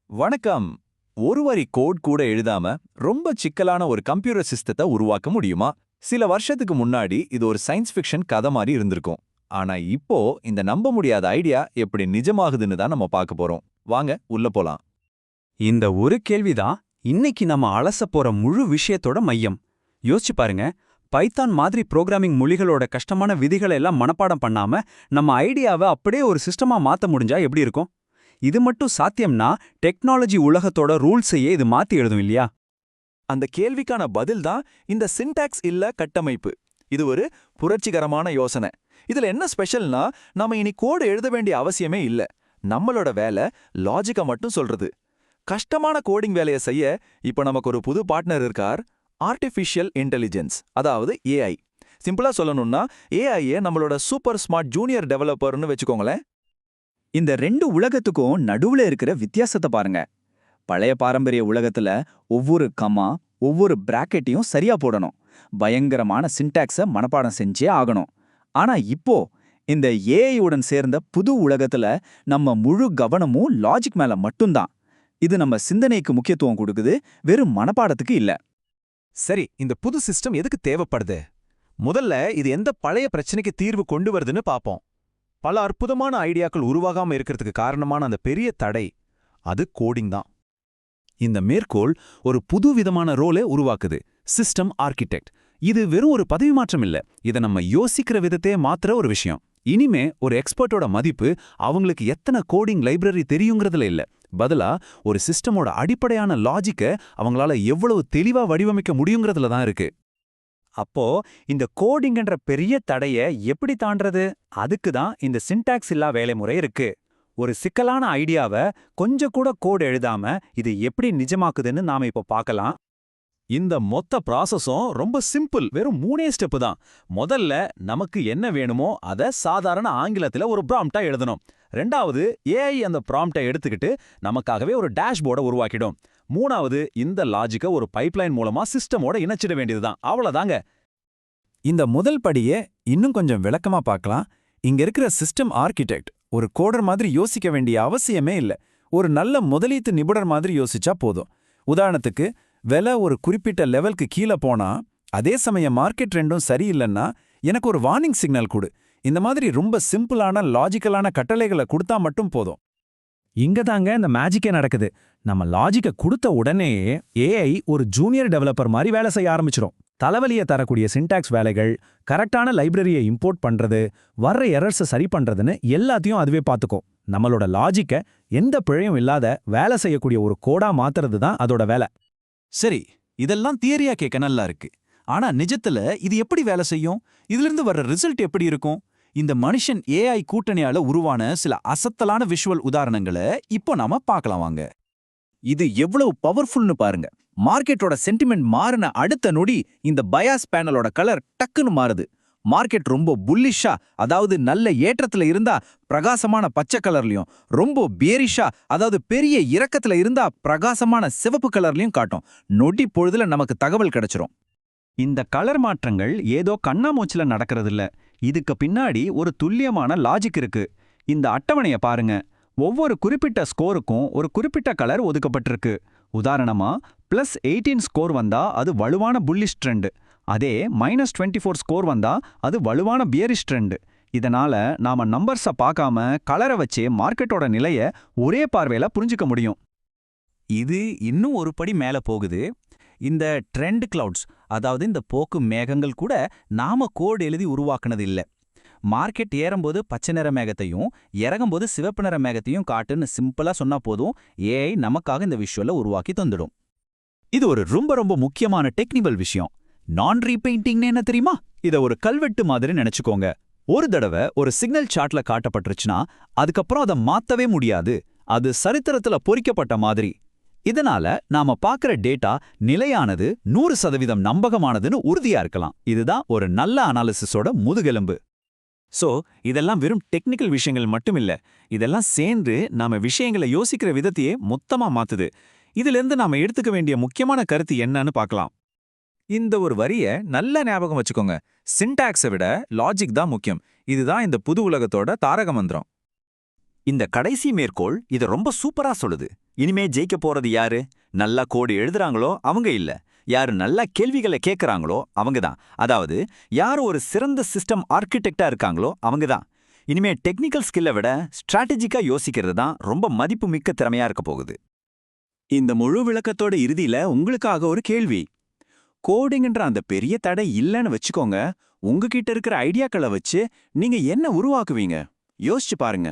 வணக்கம். ஒரு வரி கோட் கூட எழுதாம ரொம்ப சிக்கலான ஒரு கம்ப்யூட்டர் சிஸ்டத்தை உருவாக்க முடியுமா? சில வருஷத்துக்கு முன்னாடி இது ஒரு சயின்ஸ் ஃபிக்ஷன் கதை மாதிரி இருந்திருக்கும். ஆனா இப்போ இந்த நம்ப முடியாத ஐடியா எப்படி நிஜமாகுதுன்னு தான் நம்ம பார்க்க போறோம். வாங்க உள்ள போலாம். இந்த ஒரு கேள்விதான் இன்னைக்கு நம்ம அலசப் போற முழு விஷயத்தோட மையம். யோசிச்சு பாருங்க, பைத்தான் மாதிரி புரோகிராமிங் மொழிகளோட கஷ்டமான விதிகளை எல்லாம் மனப்பாடம் பண்ணாம நம்ம ஐடியாவை அப்படியே ஒரு சிஸ்டமா மாத்த முடிஞ்சா எப்படி இருக்கும்? இது மட்டும் சாத்தியம்னா டெக்னாலஜி உலகத்தோட ரூல்ஸையே இது மாத்தி எழுதும் இல்லையா? அந்த கேள்விக்கான பதில் தான் இந்த சின்டாக்ஸ் இல்ல கட்டமைப்பு. இது ஒரு புரட்சிகரமான யோசனை. இதுல என்ன ஸ்பெஷல்னா, நாம இனி கோடு எழுத வேண்டிய அவசியமே இல்ல. நம்மளோட வேலை லாஜிக்க மட்டும் சொல்றது. கஷ்டமான கோடிங் வேலையை செய்ய இப்ப நமக்கு ஒரு புது பார்ட்னர் இருக்கார். ஆர்டிஃபிஷியல் இன்டெலிஜென்ஸ், அதாவது ஏஐ. சிம்பிளா சொல்லணும்னா ஏஐயே நம்மளோட சூப்பர் ஸ்மார்ட் ஜூனியர் டெவலப்பர்னு வச்சுக்கோங்களேன். இந்த ரெண்டு உலகத்துக்கும் நடுவுல இருக்கிற வித்தியாசத்தை பாருங்க. பழைய பாரம்பரிய உலகத்துல ஒவ்வொரு கமா, ஒவ்வொரு பிராக்கெட்டையும் சரியா போடணும். பயங்கரமான சின்டாக்ஸ மனப்பாடம் செஞ்சே ஆகணும். ஆனா இப்போ இந்த ஏஐ உடன் சேர்ந்த புது உலகத்துல நம்ம முழு கவனமும் லாஜிக் மேல மட்டும்தான். இது நம்ம சிந்தனைக்கு முக்கியத்துவம் கொடுக்குது, வெறும் மனப்பாடத்துக்கு இல்ல. சரி, இந்த புது சிஸ்டம் எதுக்கு தேவைப்படுது? முதல்ல இது எந்த பழைய பிரச்சனைக்கு தீர்வு கொண்டு வருதுன்னு பாப்போம். பல அற்புதமான ஐடியாக்கள் உருவாகாம இருக்கிறதுக்கு காரணமான அந்த பெரிய தடை, அது கோடிங் தான். இந்த மேற்கோள் ஒரு புது விதமான ரோலை உருவாக்குது, சிஸ்டம் ஆர்கிடெக்ட். இது வெறும் ஒரு பதவி மாற்றம் இல்ல, இதை நம்ம யோசிக்கிற விதத்தையே மாத்துற ஒரு விஷயம். இனிமே ஒரு எக்ஸ்பர்ட்டோட மதிப்பு அவங்களுக்கு எத்தனை கோடிங் லைப்ரரி தெரியுங்கிறதுல இல்ல, பதிலா ஒரு சிஸ்டமோட அடிப்படையான லாஜிக்க அவங்களால எவ்வளவு தெளிவா வடிவமைக்க முடியுங்கிறதுல தான் இருக்கு. அப்போ இந்த கோடிங்கன்ற பெரிய தடைய எப்படி தாண்டறது? அதுக்கு தான் இந்த சின்டாக்ஸ் இல்லா வேலைமுறை இருக்கு. ஒரு சிக்கலான ஐடியாவை கொஞ்சம் கூட கோட் எழுதாம இது எப்படி நிஜமாக்குதுன்னு நாம இப்போ பார்க்கலாம். இந்த மொத்த ப்ராசஸும் ரொம்ப சிம்பிள். வெறும் 3 ஸ்டெப்பு தான். முதல்ல நமக்கு என்ன வேணுமோ அதை சாதாரண ஆங்கிலத்துல ஒரு ப்ராம்ப்டா எழுதணும். ரெண்டாவது, ஏஐ அந்த ப்ராம்ப்டை எடுத்துக்கிட்டு நமக்காகவே ஒரு டேஷ்போர்டை உருவாக்கிடும். மூணாவது, இந்த லாஜிக்க ஒரு பைப்லைன் மூலமா சிஸ்டமோட இணைச்சிட வேண்டியதுதான். அவ்வளவுதாங்க. இந்த முதல் படியே இன்னும் கொஞ்சம் விளக்கமா பார்க்கலாம். இங்க இருக்கிற சிஸ்டம் ஆர்கிடெக்ட் ஒரு கோடர் மாதிரி யோசிக்க வேண்டிய அவசியமே இல்ல. ஒரு நல்ல முதலீட்டு நிபுணர் மாதிரி யோசிச்சா போதும். உதாரணத்துக்கு, விலை ஒரு குறிப்பிட்ட லெவலுக்கு கீழே போனா, அதே சமயம் மார்க்கெட் ரெண்டும் சரியில்லைன்னா எனக்கு ஒரு வார்னிங் சிக்னல் கொடு. இந்த மாதிரி ரொம்ப சிம்பிளான லாஜிக்கலான கட்டளைகளை கொடுத்தா மட்டும் போதும். இங்க தாங்க இந்த மேஜிக்கே நடக்குது. நம்ம லாஜிக்க கொடுத்த உடனேயே ஏஐ ஒரு ஜூனியர் டெவலப்பர் மாதிரி வேலை செய்ய ஆரம்பிச்சிடும். தலைவலியை தரக்கூடிய சின்டாக்ஸ் வேலைகள், கரெக்டான லைப்ரரியை இம்போர்ட் பண்றது, வர்ற எரர்ஸை சரி பண்றதுன்னு எல்லாத்தையும் அதுவே பார்த்துக்கும். நம்மளோட லாஜிக்க எந்த பிழையும் இல்லாத வேலை செய்யக்கூடிய ஒரு கோடா மாத்துறது தான் அதோட வேலை. சரி, இதெல்லாம் தியரியா கேட்க நல்லா இருக்கு. ஆனா நிஜத்துல இது எப்படி வேலை செய்யும்? இதிலிருந்து வர்ற ரிசல்ட் எப்படி இருக்கும்? இந்த மனுஷன் ஏஐ கூட்டணியால உருவான சில அசத்தலான விஷுவல் உதாரணங்களை இப்போ நாம பார்க்கலாம் வாங்க. இது எவ்வளவு பவர்ஃபுல்னு பாருங்க. மார்க்கெட்டோட சென்டிமெண்ட் மாறின அடுத்த நொடி இந்த பயாஸ் பேனலோட கலர் டக்குன்னு மாறுது. மார்க்கெட் ரொம்ப புல்லிஷா, அதாவது நல்ல ஏற்றத்துல இருந்தா பிரகாசமான பச்சை கலர்லயும், ரொம்ப பேரிஷா, அதாவது பெரிய இறக்கத்துல இருந்தா பிரகாசமான சிவப்பு கலர்லயும் காட்டும். நொடி பொழுதுல நமக்கு தகவல் கிடைச்சிரும். இந்த கலர் மாற்றங்கள் ஏதோ கண்ணாமூச்சில நடக்கிறதில்ல. இதுக்கு பின்னாடி ஒரு துல்லியமான லாஜிக் இருக்கு. இந்த அட்டவணையை பாருங்க. ஒவ்வொரு குறிப்பிட்ட ஸ்கோருக்கும் ஒரு குறிப்பிட்ட கலர் ஒதுக்கப்பட்டிருக்கு. உதாரணமா, +18 ஸ்கோர் வந்தா அது வலுவான புல்லிஷ் ட்ரெண்ட். அதே -24 ஸ்கோர் வந்தா அது வலுவான பியரிஷ் ட்ரெண்ட். இதனால நாம நம்பர்ஸை பார்க்காம கலரை வச்சே மார்க்கெட்டோட நிலைய ஒரே பார்வையில புரிஞ்சுக்க முடியும். இது இன்னும் ஒரு படி மேல போகுது. இந்த ட்ரெண்ட் கிளவுட்ஸ், அதாவது இந்த போக்கு மேகங்கள் கூட நாம கோடு எழுதி உருவாக்குனது இல்ல. மார்க்கெட் ஏறும்போது பச்சை நிற மேகத்தையும் இறங்கும்போது சிவப்பு நிற மேகத்தையும் காட்டுன்னு சிம்பிளா சொன்னா போதும், ஏஐ நமக்காக இந்த விஷுவலை உருவாக்கி தந்துடும். இது ஒரு ரொம்ப ரொம்ப முக்கியமான டெக்னிக்கல் விஷயம். நான் ரீபெயிண்டிங்னு என்ன தெரியுமா? இத ஒரு கல்வெட்டு மாதிரி நினைச்சுக்கோங்க. ஒரு தடவை ஒரு சிக்னல் சார்ட்ல காட்டப்பட்டுருச்சுன்னா அதுக்கப்புறம் அதை மாத்தவே முடியாது. அது சரித்திரத்துல பொறிக்கப்பட்ட மாதிரி. இதனால நாம பார்க்குற டேட்டா நிலையானது, 100% நம்பகமானதுன்னு உறுதியா இருக்கலாம். இதுதான் ஒரு நல்ல அனாலிசிஸோட முதுகெலும்பு. சோ இதெல்லாம் வெறும் டெக்னிக்கல் விஷயங்கள் மட்டும் இல்ல. இதெல்லாம் சேர்ந்து நாம விஷயங்களை யோசிக்கிற விதத்தையே மொத்தமா மாத்துது. இதிலிருந்து நாம எடுத்துக்க வேண்டிய முக்கியமான கருத்து என்னன்னு பார்க்கலாம். இந்த ஒரு வரிய நல்ல ஞாபகம் வச்சுக்கோங்க. சின்டாக்ஸை விட லாஜிக் தான் முக்கியம். இதுதான் இந்த புது உலகத்தோட தாரக மந்திரம். இந்த கடைசி மேற்கோள் இத ரொம்ப சூப்பரா சொல்லுது. இனிமே ஜெயிக்க போறது யாரு? நல்லா கோடு எழுதுறாங்களோ அவங்க இல்ல. யாரு நல்லா கேள்விகளை கேட்கறாங்களோ அவங்க தான். அதாவது யாரு ஒரு சிறந்த சிஸ்டம் ஆர்கிடெக்டா இருக்காங்களோ அவங்க தான். இனிமே டெக்னிக்கல் ஸ்கில்லை விட ஸ்ட்ராட்டஜிக்கா யோசிக்கிறது தான் ரொம்ப மதிப்புமிக்க திறமையா இருக்க போகுது. இந்த முழு விளக்கத்தோட இறுதியில உங்களுக்காக ஒரு கேள்வி. கோடிங்ன்ற அந்த பெரிய தடை இல்லைன்னு வச்சுக்கோங்க, உங்ககிட்ட இருக்கிற ஐடியாக்களை வச்சு நீங்க என்ன உருவாக்குவீங்க? யோசிச்சு பாருங்க.